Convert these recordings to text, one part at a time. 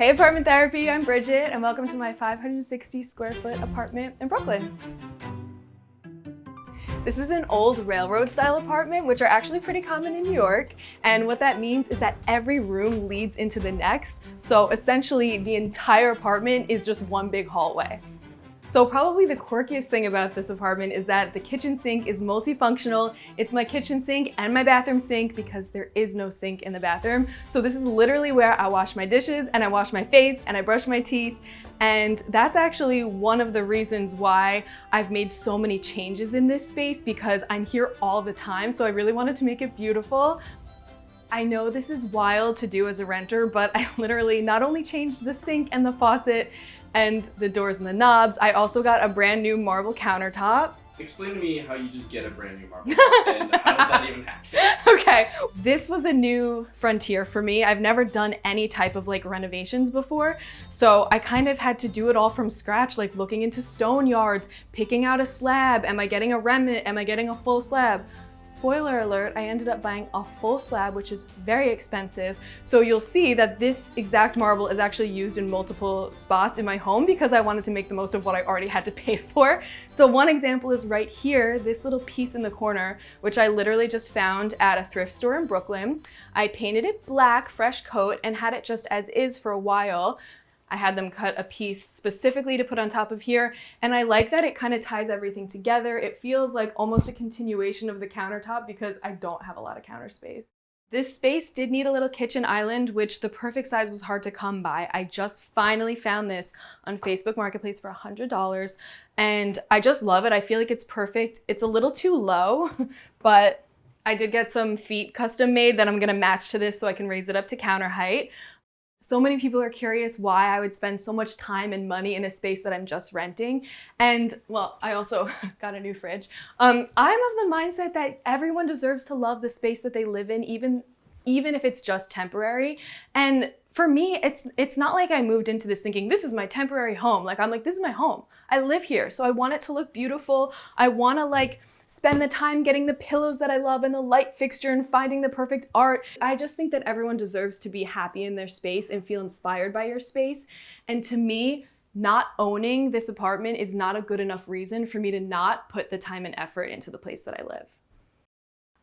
Hey Apartment Therapy, I'm Bridget and welcome to my 560 square foot apartment in Brooklyn. This is an old railroad style apartment, which are actually pretty common in New York. And what that means is that every room leads into the next. So essentially the entire apartment is just one big hallway. So probably the quirkiest thing about this apartment is that the kitchen sink is multifunctional. It's my kitchen sink and my bathroom sink because there is no sink in the bathroom. So this is literally where I wash my dishes and I wash my face and I brush my teeth. And that's actually one of the reasons why I've made so many changes in this space, because I'm here all the time. So I really wanted to make it beautiful. I know this is wild to do as a renter, but I literally not only changed the sink and the faucet and the doors and the knobs, I also got a brand new marble countertop. Explain to me how you just get a brand new marble and how did that even happen? Okay, this was a new frontier for me. I've never done any type of renovations before. So I kind of had to do it all from scratch, like looking into stone yards, picking out a slab. Am I getting a remnant? Am I getting a full slab? Spoiler alert, I ended up buying a full slab, which is very expensive. So you'll see that this exact marble is actually used in multiple spots in my home because I wanted to make the most of what I already had to pay for. So one example is right here, this little piece in the corner, which I literally just found at a thrift store in Brooklyn. I painted it black, fresh coat, and had it just as is for a while. I had them cut a piece specifically to put on top of here, and I like that it kind of ties everything together. It feels like almost a continuation of the countertop because I don't have a lot of counter space. This space did need a little kitchen island, which the perfect size was hard to come by. I just finally found this on Facebook Marketplace for $100, and I just love it. I feel like it's perfect. It's a little too low, but I did get some feet custom made that I'm gonna match to this so I can raise it up to counter height. So many people are curious why I would spend so much time and money in a space that I'm just renting. And well, I also got a new fridge. I'm of the mindset that everyone deserves to love the space that they live in, even if it's just temporary. And for me, it's not like I moved into this thinking, this is my temporary home. This is my home. I live here, so I want it to look beautiful. I want to spend the time getting the pillows that I love and the light fixture and finding the perfect art. I just think that everyone deserves to be happy in their space and feel inspired by your space. And to me, not owning this apartment is not a good enough reason for me to not put the time and effort into the place that I live.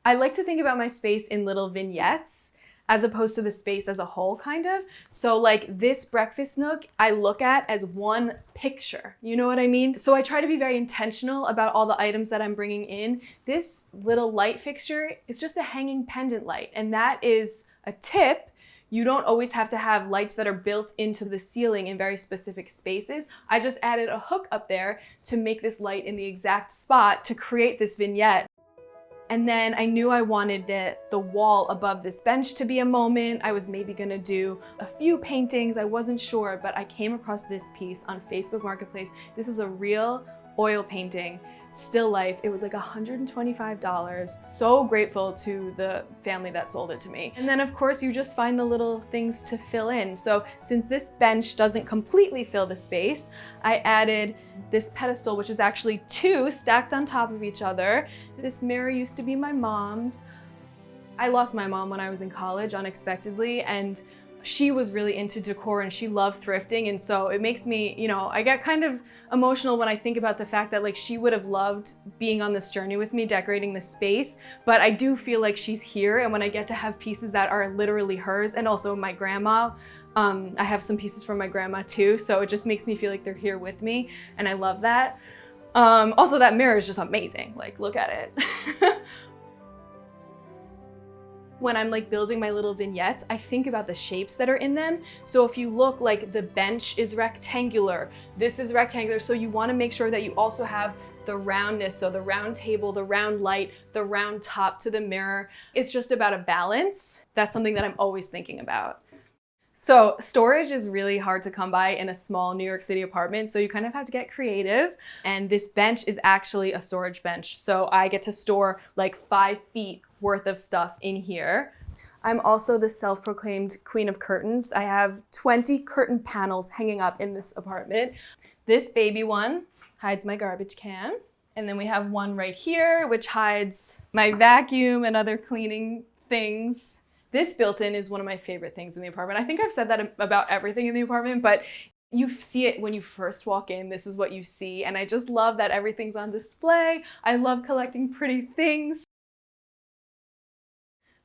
I like to think about my space in little vignettes as opposed to the space as a whole, kind of. So this breakfast nook, I look at as one picture, you know what I mean? So I try to be very intentional about all the items that I'm bringing in. This little light fixture is just a hanging pendant light, and that is a tip. You don't always have to have lights that are built into the ceiling in very specific spaces. I just added a hook up there to make this light in the exact spot to create this vignette. And then I knew I wanted the wall above this bench to be a moment. I was maybe gonna do a few paintings, I wasn't sure, but I came across this piece on Facebook Marketplace. This is a real oil painting, still life. It was $125. So grateful to the family that sold it to me. And then of course you just find the little things to fill in. So since this bench doesn't completely fill the space, I added this pedestal, which is actually two stacked on top of each other. This mirror used to be my mom's. I lost my mom when I was in college unexpectedly, and she was really into decor and she loved thrifting, and so it makes me, I get kind of emotional when I think about the fact that she would have loved being on this journey with me, decorating the space, but I do feel like she's here, and when I get to have pieces that are literally hers, and also my grandma, I have some pieces from my grandma too, so it just makes me feel like they're here with me, and I love that. Also, that mirror is just amazing, look at it. When I'm building my little vignettes, I think about the shapes that are in them. So if you look, the bench is rectangular, this is rectangular, so you wanna make sure that you also have the roundness, so the round table, the round light, the round top to the mirror. It's just about a balance. That's something that I'm always thinking about. So storage is really hard to come by in a small New York City apartment, so you kind of have to get creative. And this bench is actually a storage bench, so I get to store 5 feet worth of stuff in here. I'm also the self-proclaimed queen of curtains. I have 20 curtain panels hanging up in this apartment. This baby one hides my garbage can. And then we have one right here, which hides my vacuum and other cleaning things. This built-in is one of my favorite things in the apartment. I think I've said that about everything in the apartment, but you see it when you first walk in. This is what you see. And I just love that everything's on display. I love collecting pretty things.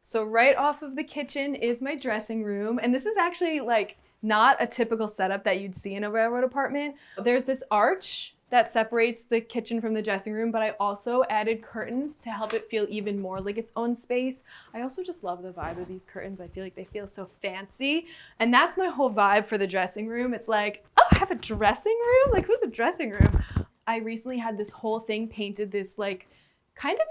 So right off of the kitchen is my dressing room. And this is actually like not a typical setup that you'd see in a railroad apartment. There's this arch that separates the kitchen from the dressing room, but I also added curtains to help it feel even more like its own space. I also just love the vibe of these curtains. I feel like they feel so fancy. And that's my whole vibe for the dressing room. It's like, oh, I have a dressing room? Like, who's a dressing room? I recently had this whole thing painted this like kind of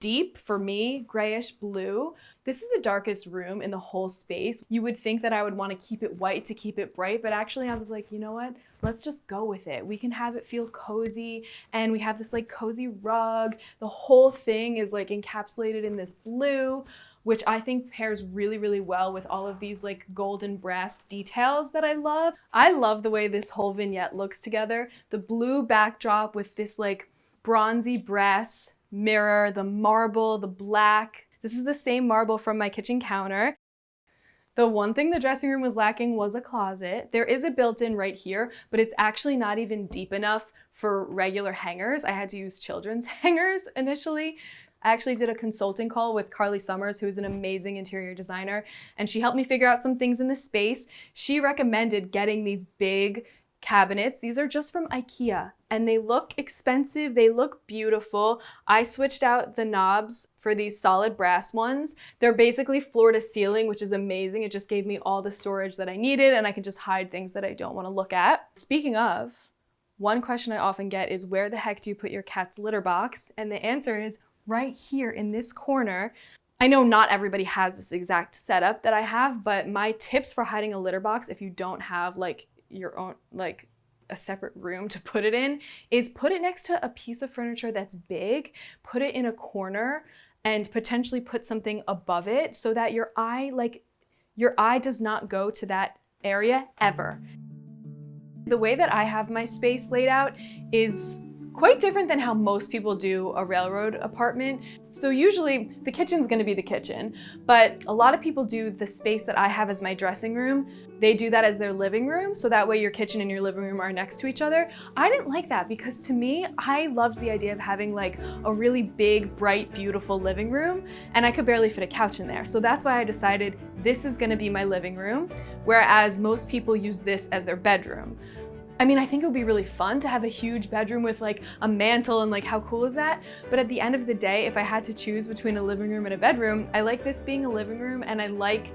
deep, for me, grayish blue. This is the darkest room in the whole space. You would think that I would want to keep it white to keep it bright, but actually I was like, you know what? Let's just go with it. We can have it feel cozy, and we have this like cozy rug. The whole thing is like encapsulated in this blue, which I think pairs really, really well with all of these like golden brass details that I love. I love the way this whole vignette looks together. The blue backdrop with this like bronzy brass mirror, the marble, the black. This is the same marble from my kitchen counter. The one thing the dressing room was lacking was a closet. There is a built-in right here, but it's actually not even deep enough for regular hangers. I had to use children's hangers initially. I actually did a consulting call with Carly Summers, who's an amazing interior designer, and she helped me figure out some things in the space. She recommended getting these big cabinets. These are just from IKEA and they look expensive. They look beautiful. I switched out the knobs for these solid brass ones. They're basically floor to ceiling, which is amazing. It just gave me all the storage that I needed and I can just hide things that I don't want to look at. Speaking of, one question I often get is, where the heck do you put your cat's litter box? And the answer is right here in this corner. I know not everybody has this exact setup that I have, but my tips for hiding a litter box, if you don't have like your own, like a separate room to put it in, is put it next to a piece of furniture that's big, put it in a corner, and potentially put something above it so that your eye does not go to that area ever. The way that I have my space laid out is quite different than how most people do a railroad apartment. So usually the kitchen's gonna be the kitchen, but a lot of people do the space that I have as my dressing room. They do that as their living room, so that way your kitchen and your living room are next to each other. I didn't like that because to me, I loved the idea of having like a really big, bright, beautiful living room, and I could barely fit a couch in there. So that's why I decided this is gonna be my living room, whereas most people use this as their bedroom. I mean, I think it would be really fun to have a huge bedroom with like a mantle, and like how cool is that? But at the end of the day, if I had to choose between a living room and a bedroom, I like this being a living room, and I like,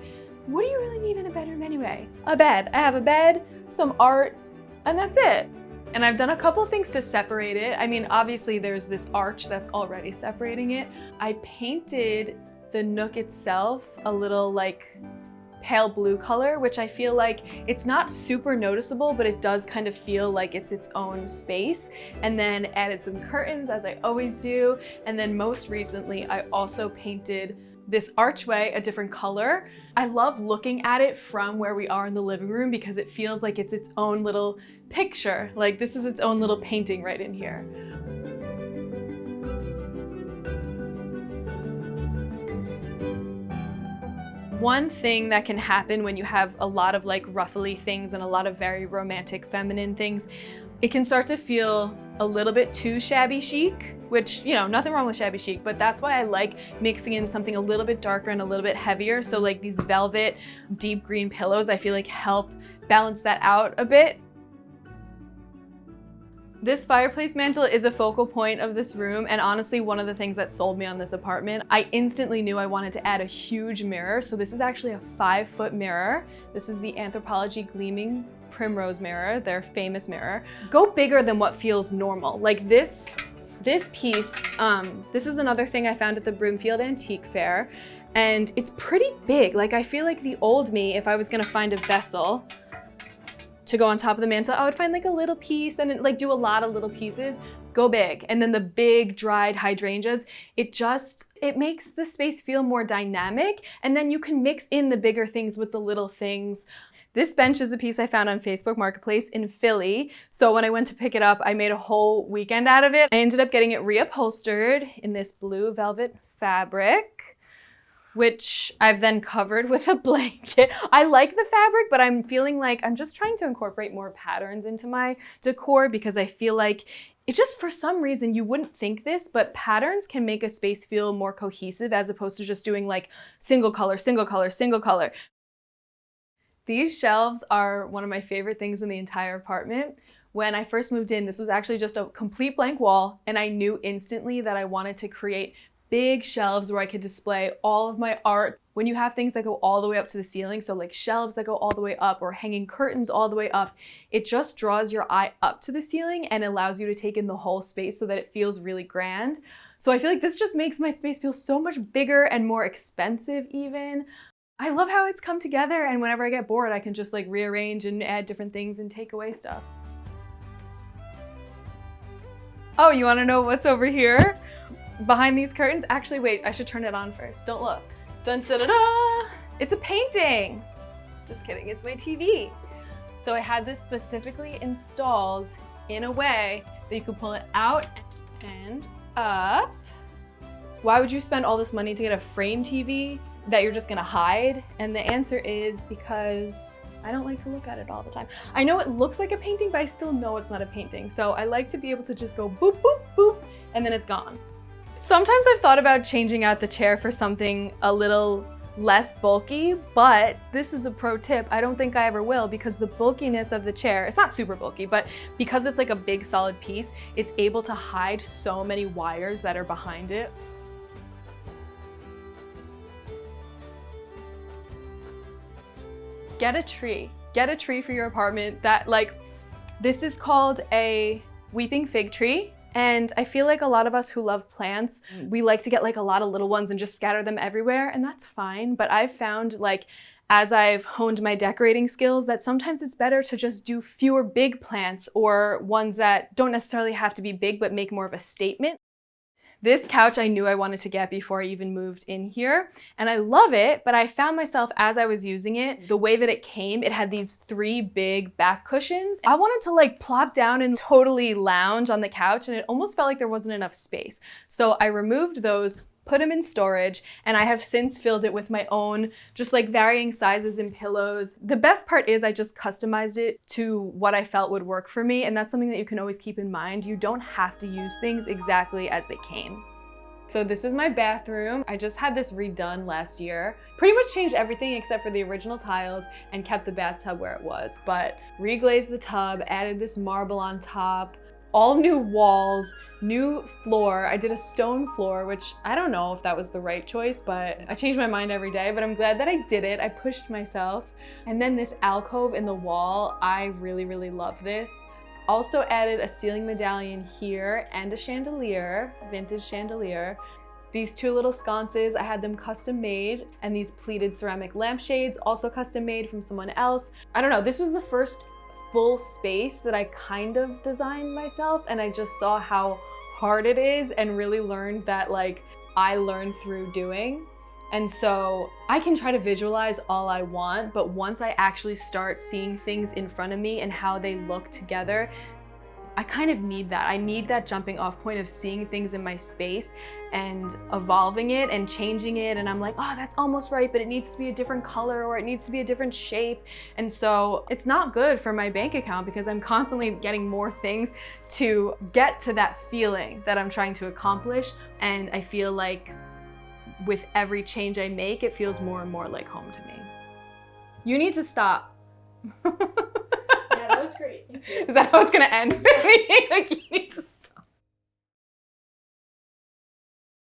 what do you really need in a bedroom anyway? A bed. I have a bed, some art, and that's it. And I've done a couple things to separate it. I mean, obviously there's this arch that's already separating it. I painted the Nook itself a little like pale blue color, which I feel like it's not super noticeable, but it does kind of feel like it's its own space. And then added some curtains, as I always do. And then most recently, I also painted this archway a different color. I love looking at it from where we are in the living room because it feels like it's its own little picture. Like this is its own little painting right in here. One thing that can happen when you have a lot of like ruffly things and a lot of very romantic feminine things, it can start to feel a little bit too shabby chic, which, you know, nothing wrong with shabby chic, but that's why I like mixing in something a little bit darker and a little bit heavier. So like these velvet deep green pillows, I feel like help balance that out a bit. This fireplace mantle is a focal point of this room, and honestly one of the things that sold me on this apartment. I instantly knew I wanted to add a huge mirror, so this is actually a 5-foot mirror. This is the Anthropologie Gleaming Primrose mirror, their famous mirror. Go bigger than what feels normal. Like this piece, this is another thing I found at the Brimfield Antique Fair, and it's pretty big. Like I feel like the old me, if I was gonna find a vessel to go on top of the mantle, I would find like a little piece and like do a lot of little pieces, go big. And then the big dried hydrangeas, it makes the space feel more dynamic, and then you can mix in the bigger things with the little things. This bench is a piece I found on Facebook Marketplace in Philly. So when I went to pick it up, I made a whole weekend out of it. I ended up getting it reupholstered in this blue velvet fabric. which I've then covered with a blanket. I like the fabric, but I'm feeling like I'm just trying to incorporate more patterns into my decor because I feel like it just, for some reason, you wouldn't think this, but patterns can make a space feel more cohesive as opposed to just doing like single color, single color, single color. These shelves are one of my favorite things in the entire apartment. When I first moved in, this was actually just a complete blank wall, and I knew instantly that I wanted to create big shelves where I could display all of my art. When you have things that go all the way up to the ceiling, so like shelves that go all the way up or hanging curtains all the way up, it just draws your eye up to the ceiling and allows you to take in the whole space so that it feels really grand. So I feel like this just makes my space feel so much bigger and more expensive even. I love how it's come together, and whenever I get bored, I can just like rearrange and add different things and take away stuff. Oh, you wanna know what's over here? Behind these curtains? Actually, wait, I should turn it on first. Don't look. Dun da da da! It's a painting! Just kidding, it's my TV. So I had this specifically installed in a way that you could pull it out and up. Why would you spend all this money to get a frame TV that you're just gonna hide? And the answer is because I don't like to look at it all the time. I know it looks like a painting, but I still know it's not a painting. So I like to be able to just go boop, boop, boop, and then it's gone. Sometimes I've thought about changing out the chair for something a little less bulky, but this is a pro tip. I don't think I ever will because the bulkiness of the chair, it's not super bulky, but because it's like a big solid piece, it's able to hide so many wires that are behind it. Get a tree. Get a tree for your apartment that this is called a weeping fig tree. And I feel like a lot of us who love plants, we like to get like a lot of little ones and just scatter them everywhere, and that's fine. But I've found as I've honed my decorating skills that sometimes it's better to just do fewer big plants or ones that don't necessarily have to be big but make more of a statement. This couch I knew I wanted to get before I even moved in here, and I love it, but I found myself as I was using it, the way that it came, it had these 3 big back cushions. I wanted to plop down and totally lounge on the couch, and it almost felt like there wasn't enough space. So I removed those, put them in storage, and I have since filled it with my own, just varying sizes and pillows. The best part is I just customized it to what I felt would work for me, and that's something that you can always keep in mind. You don't have to use things exactly as they came. So this is my bathroom. I just had this redone last year. Pretty much changed everything except for the original tiles and kept the bathtub where it was, but reglazed the tub, added this marble on top, all new walls, new floor. I did a stone floor, which I don't know if that was the right choice, but I change my mind every day, but I'm glad that I did it. I pushed myself. And then this alcove in the wall, I really, really love this. Also added a ceiling medallion here and a chandelier, vintage chandelier. These 2 little sconces, I had them custom made, and these pleated ceramic lampshades, also custom made from someone else. I don't know, this was the first full space that I kind of designed myself, and I just saw how hard it is and really learned that I learned through doing. And so I can try to visualize all I want, but once I actually start seeing things in front of me and how they look together, I kind of need that. I need that jumping off point of seeing things in my space and evolving it and changing it. And I'm like, oh, that's almost right, but it needs to be a different color or it needs to be a different shape. And so it's not good for my bank account because I'm constantly getting more things to get to that feeling that I'm trying to accomplish. And I feel like with every change I make, it feels more and more like home to me. You need to stop. Yeah, that was great. Thank you. Is that how it's gonna end? You need to